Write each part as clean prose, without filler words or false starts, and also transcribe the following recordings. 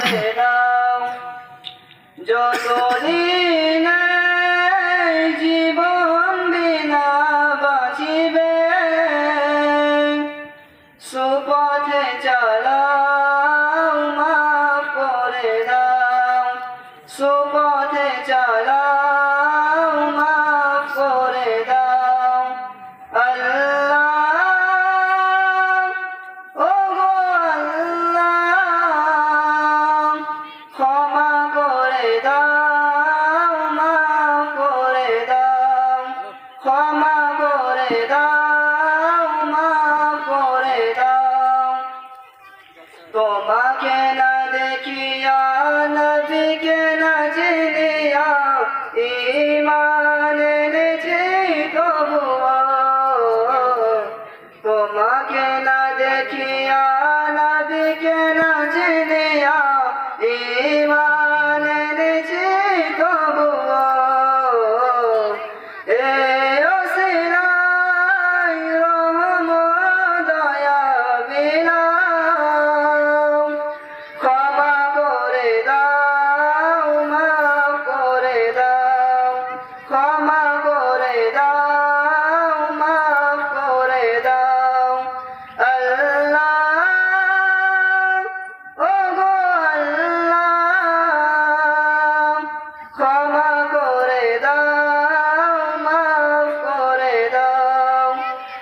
রেখে দাও যতদিন জীবন বিনা বাঁচিবে সুপথে চালাও মাফ করে দাও সুপথে চালাও মাফ করে দাও আল্লাহ ও গো আল্লাহ ক্ষমা করে দাও মাফ করে দাও ক্ষমা করে দাও মাফ করে দাও তোমাকে না দেখিয়া নবীকে না চিনিয়া ঈমান এনেছি তবুও তোমাকে না দেখিয়া নবীকে না চিনিয়া ঈমান এনেছি তবুও এই ওসিলায় রহম দয়া বিলাও ক্ষমা করে দাও মাফ করে দাও ক্ষমা করে দাও মাফ করে দাও আল্লাহ ও গো আল্লাহ ক্ষমা করে দাও মাফ করে দাও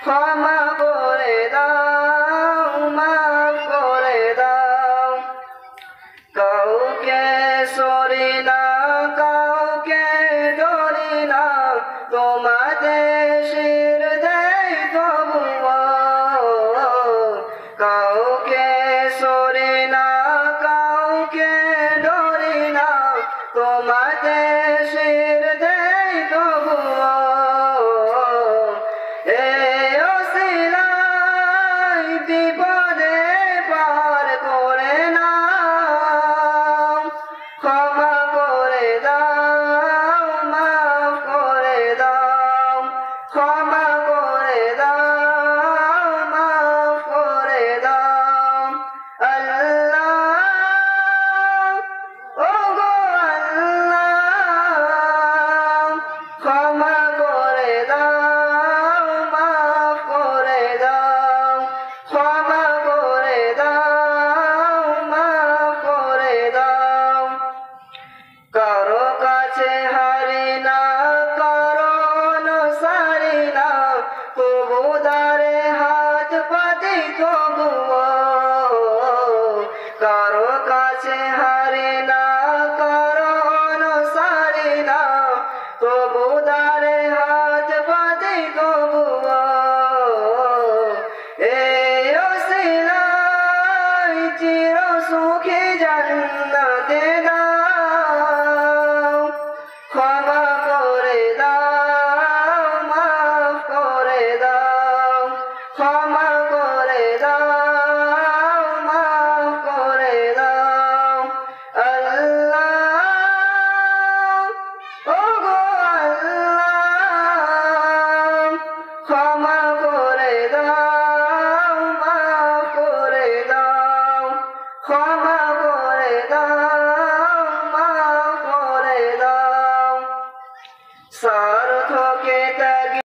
ক্ষমা করে দাও মাফ করে দাও কাউকে সরি না কাউকে ধরি না তোমাদের শির দেয় তবুও কাউকে সরি না কাউকে ধরি না তোমাদের শির দেয় তবুও এই ওসিলায় বিপদে পার করে না ক্ষমা করে দাও মাফ করে দাও ক্ষমা করে দাও মাফ করে দাও আল্লাহ ও গো আল্লাহ ক্ষমা করে দাও মাফ করে দাও ক্ষমা করে দাও মাফ করে দাও কারো কাছে হারি না কারো অনুসারী না তবু দারে হাত পাতি তবুও কারো কাছে হারি না কারো অনুসারী না তবু দারে হাত পাতি তবুও এই ওসিলায় চির সুখী জান্নাতে